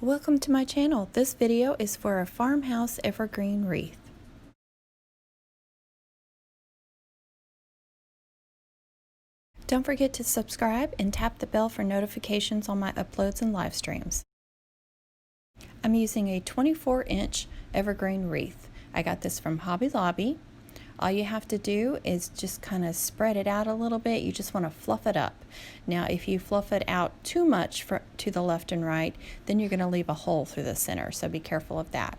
Welcome to my channel. This video is for a farmhouse evergreen wreath. Don't forget to subscribe and tap the bell for notifications on my uploads and live streams. I'm using a 24-inch evergreen wreath. I got this from Hobby Lobby. All you have to do is just kind of spread it out a little bit. You just want to fluff it up. Now, if you fluff it out too much to the left and right, then you're going to leave a hole through the center, so be careful of that.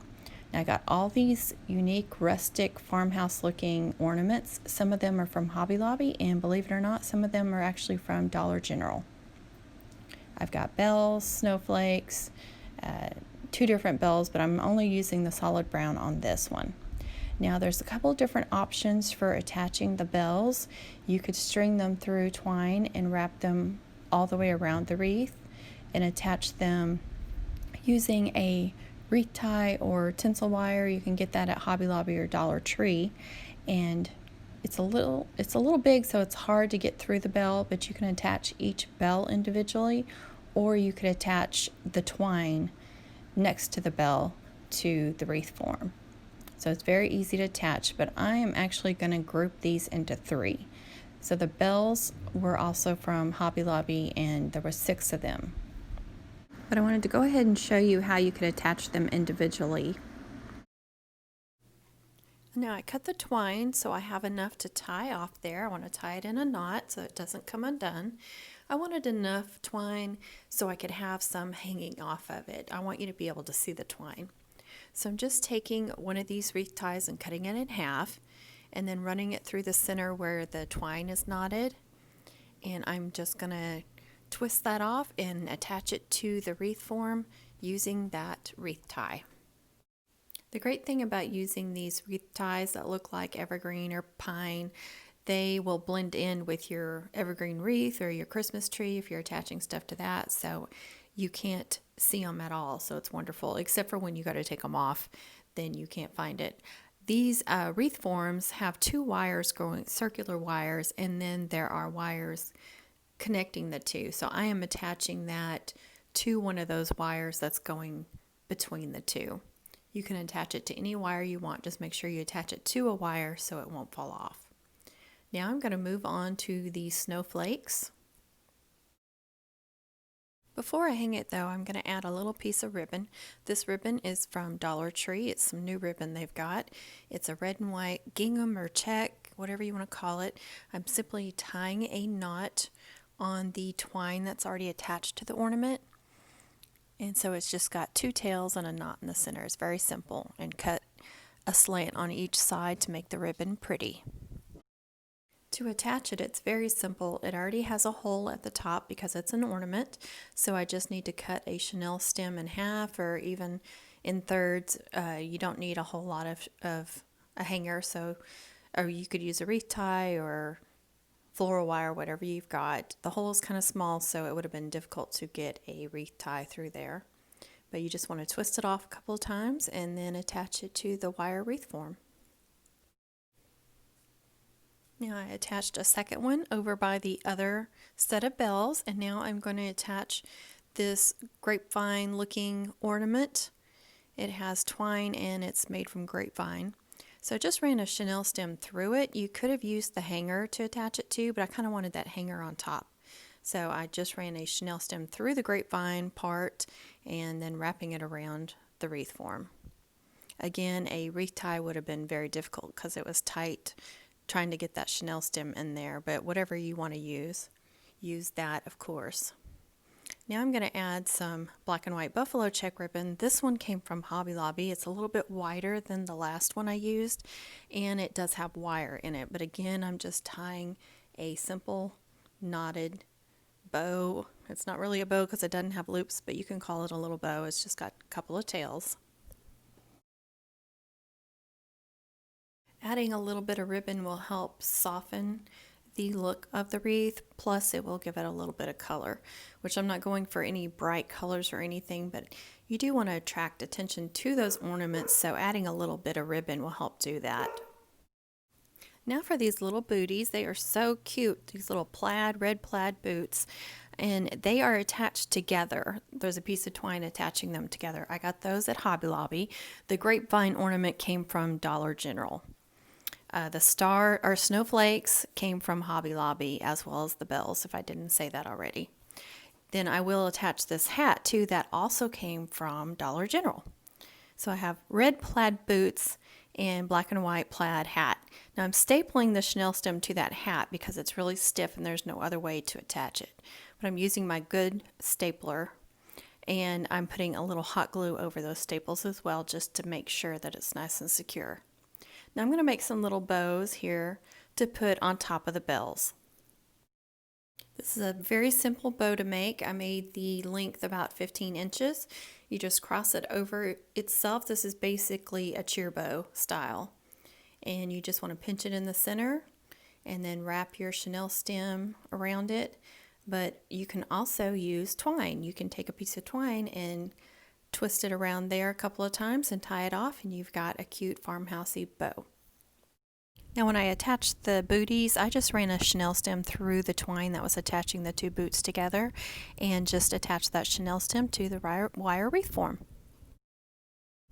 Now, I got all these unique rustic farmhouse looking ornaments. Some of them are from Hobby Lobby, and believe it or not, some of them are actually from Dollar General. I've got bells, snowflakes, two different bells, but I'm only using the solid brown on this one. Now there's a couple different options for attaching the bells. You could string them through twine and wrap them all the way around the wreath and attach them using a wreath tie or tinsel wire. You can get that at Hobby Lobby or DollarTree, and it's a little big, so it's hard to get through the bell, but you can attach each bell individually, or you could attach the twine next to the bell to the wreath form. So it's very easy to attach, but I am actually going to group these into 3. So the bells were also from Hobby Lobby, and there were 6 of them. But I wanted to go ahead and show you how you could attach them individually. Now I cut the twine so I have enough to tie off there. I want to tie it in a knot so it doesn't come undone. I wanted enough twine so I could have some hanging off of it. I want you to be able to see the twine. So I'm just taking one of these wreath ties and cutting it in half and then running it through the center where the twine is knotted. And I'm just going to twist that off and attach it to the wreath form using that wreath tie. The great thing about using these wreath ties that look like evergreen or pine, they will blend in with your evergreen wreath or your Christmas tree if you're attaching stuff to that. So you can't see them at all, so it's wonderful, except for when you got to take them off, then you can't find it. These wreath forms have 2 wires going, circular wires, and then there are wires connecting the 2. So I am attaching that to one of those wires that's going between the 2. You can attach it to any wire you want, just make sure you attach it to a wire so it won't fall off. Now I'm going to move on to the snowflakes. Before I hang it though, I'm going to add a little piece of ribbon. This ribbon is from DollarTree. It's some new ribbon they've got. It's a red and white gingham or check, whatever you want to call it. I'm simply tying a knot on the twine that's already attached to the ornament. And so it's just got 2 tails and a knot in the center. It's very simple, and cut a slant on each side to make the ribbon pretty. To attach it, it's very simple. It already has a hole at the top because it's an ornament, so I just need to cut a chenille stem in half or even in thirds. You don't need a whole lot of a hanger, or you could use a wreath tie or floral wire, whatever you've got. The hole is kind of small, so it would have been difficult to get a wreath tie through there. But you just want to twist it off a couple of times and then attach it to the wire wreath form. Now I attached a second one over by the other set of bells, and now I'm going to attach this grapevine looking ornament. It has twine and it's made from grapevine. So I just ran a chenille stem through it. You could have used the hanger to attach it to, but I kind of wanted that hanger on top. So I just ran a chenille stem through the grapevine part and then wrapping it around the wreath form. Again, a wreath tie would have been very difficult because it was tight trying to get that chenille stem in there, but whatever you want to use that, of course. Now I'm going to add some black and white buffalo check ribbon. This one came from Hobby Lobby. It's a little bit wider than the last one I used, and it does have wire in it, but again, I'm just tying a simple knotted bow. It's not really a bow because it doesn't have loops, but you can call it a little bow. It's just got a couple of tails. Adding a little bit of ribbon will help soften the look of the wreath, plus it will give it a little bit of color, which I'm not going for any bright colors or anything, but you do want to attract attention to those ornaments, so adding a little bit of ribbon will help do that. Now for these little booties, they are so cute, these little red plaid boots. and they are attached together. There's a piece of twine attaching them together. I got those at Hobby Lobby. The grapevine ornament came from Dollar General. The star or snowflakes came from Hobby Lobby, as well as the bells, if I didn't say that already. Then I will attach this hat too, that also came from Dollar General. So I have red plaid boots and black and white plaid hat. Now I'm stapling the chenille stem to that hat because it's really stiff and there's no other way to attach it. But I'm using my good stapler, and I'm putting a little hot glue over those staples as well, just to make sure that it's nice and secure. Now I'm going to make some little bows here to put on top of the bells. This is a very simple bow to make. I made the length about 15 inches. You just cross it over itself. This is basically a cheer bow style. And you just want to pinch it in the center and then wrap your chenille stem around it. But you can also use twine. You can take a piece of twine and twist it around there a couple of times and tie it off, and you've got a cute farmhousey bow. Now when I attached the booties, I just ran a chenille stem through the twine that was attaching the two boots together and just attached that chenille stem to the wire wreath form.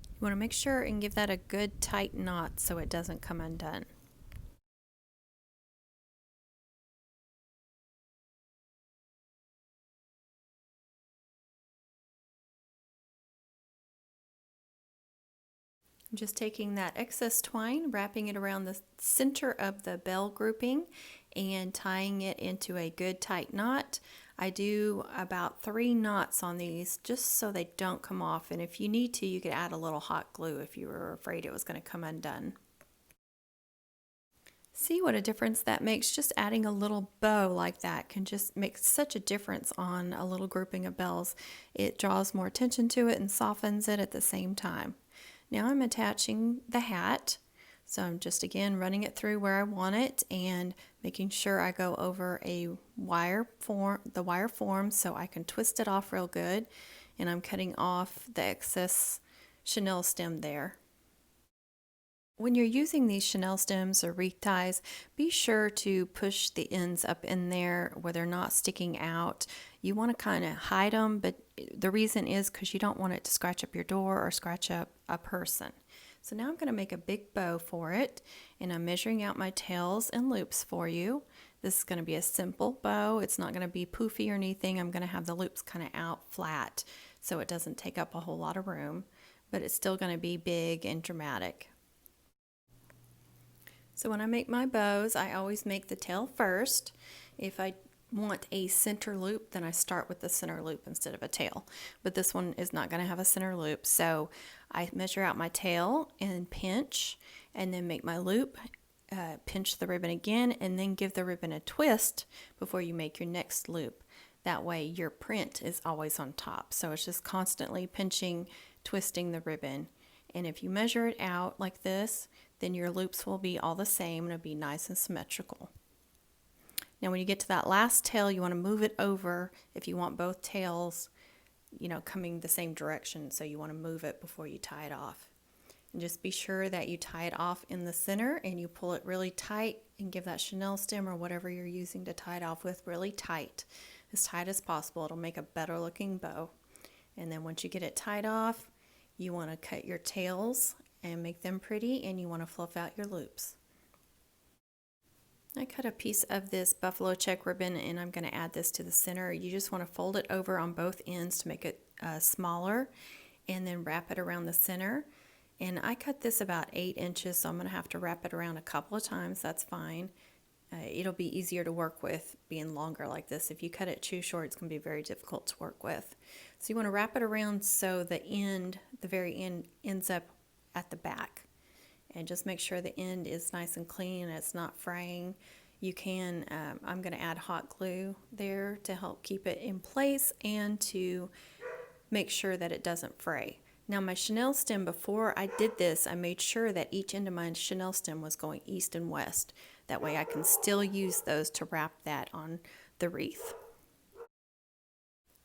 You want to make sure and give that a good tight knot so it doesn't come undone. I'm just taking that excess twine, wrapping it around the center of the bell grouping and tying it into a good tight knot. I do about 3 knots on these just so they don't come off, and if you need to, you could add a little hot glue if you were afraid it was going to come undone. See what a difference that makes? Just adding a little bow like that can just make such a difference on a little grouping of bells. It draws more attention to it and softens it at the same time. Now I'm attaching the hat, so I'm just again running it through where I want it and making sure I go over the wire form so I can twist it off real good, and I'm cutting off the excess chenille stem there. When you're using these chenille stems or wreath ties, be sure to push the ends up in there where they're not sticking out. You want to kind of hide them, but the reason is because you don't want it to scratch up your door or scratch up a person. So now I'm going to make a big bow for it, and I'm measuring out my tails and loops for you. This is going to be a simple bow. It's not going to be poofy or anything. I'm going to have the loops kind of out flat so it doesn't take up a whole lot of room, but it's still going to be big and dramatic. So when I make my bows, I always make the tail first. If I want a center loop, then I start with the center loop instead of a tail. But this one is not going to have a center loop. So I measure out my tail and pinch, and then make my loop, pinch the ribbon again, and then give the ribbon a twist before you make your next loop. That way your print is always on top. So it's just constantly pinching, twisting the ribbon. And if you measure it out like this, then your loops will be all the same and it'll be nice and symmetrical. Now when you get to that last tail, you want to move it over if you want both tails, coming the same direction. So you want to move it before you tie it off. And just be sure that you tie it off in the center and you pull it really tight and give that chenille stem or whatever you're using to tie it off with really tight as possible. It'll make a better looking bow. And then once you get it tied off, you want to cut your tails and make them pretty, and you want to fluff out your loops. I cut a piece of this buffalo check ribbon, and I'm going to add this to the center. You just want to fold it over on both ends to make it smaller, and then wrap it around the center. And I cut this about 8 inches, so I'm going to have to wrap it around a couple of times. That's fine. It'll be easier to work with being longer like this. If you cut it too short, it's going to be very difficult to work with. So you want to wrap it around so the very end ends up at the back, and just make sure the end is nice and clean and it's not fraying. You can, I'm going to add hot glue there to help keep it in place and to make sure that it doesn't fray. Now my chenille stem, before I did this, I made sure that each end of my chenille stem was going east and west. That way I can still use those to wrap that on the wreath.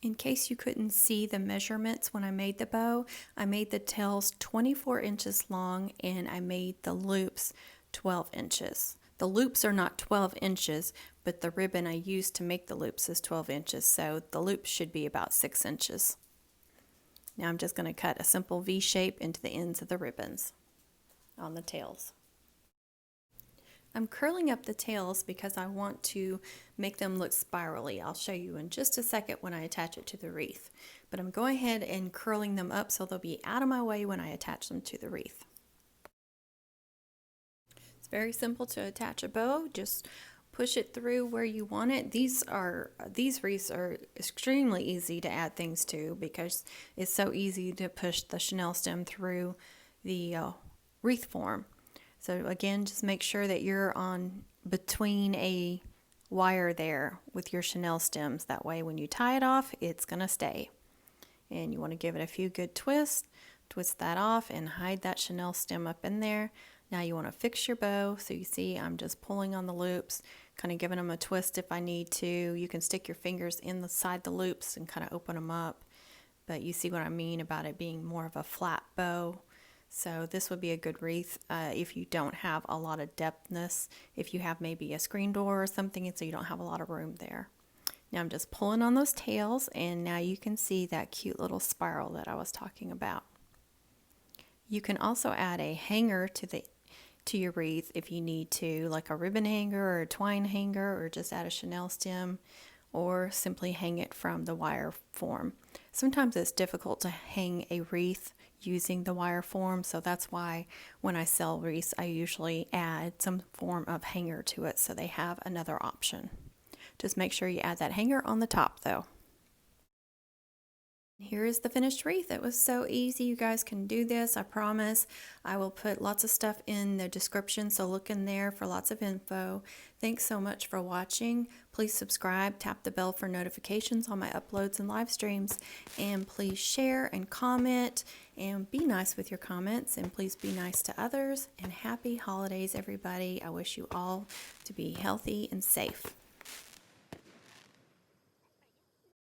In case you couldn't see the measurements when I made the bow, I made the tails 24 inches long and I made the loops 12 inches. The loops are not 12 inches, but the ribbon I used to make the loops is 12 inches, so the loops should be about 6 inches. Now I'm just going to cut a simple V shape into the ends of the ribbons on the tails. I'm curling up the tails because I want to make them look spirally. I'll show you in just a second when I attach it to the wreath. But I'm going ahead and curling them up so they'll be out of my way when I attach them to the wreath. It's very simple to attach a bow. Just push it through where you want it. These wreaths are extremely easy to add things to because it's so easy to push the chenille stem through the wreath form. So again, just make sure that you're on between a wire there with your chenille stems. That way when you tie it off, it's going to stay. And you want to give it a few good twists. Twist that off and hide that chenille stem up in there. Now you want to fix your bow. So you see I'm just pulling on the loops, kind of giving them a twist if I need to. You can stick your fingers inside the loops and kind of open them up. But you see what I mean about it being more of a flat bow. So this would be a good wreath if you don't have a lot of depthness, if you have maybe a screen door or something and so you don't have a lot of room there. Now I'm just pulling on those tails and now you can see that cute little spiral that I was talking about. You can also add a hanger to your wreath if you need to, like a ribbon hanger or a twine hanger, or just add a chenille stem, or simply hang it from the wire form. Sometimes it's difficult to hang a wreath using the wire form, so that's why when I sell wreaths I usually add some form of hanger to it so they have another option. Just make sure you add that hanger on the top though. Here is the finished wreath. It was so easy. You guys can do this, I promise. I will put lots of stuff in the description, so look in there for lots of info. Thanks so much for watching. Please subscribe, tap the bell for notifications on my uploads and live streams, and please share and comment and be nice with your comments, and please be nice to others, and happy holidays everybody. I wish you all to be healthy and safe.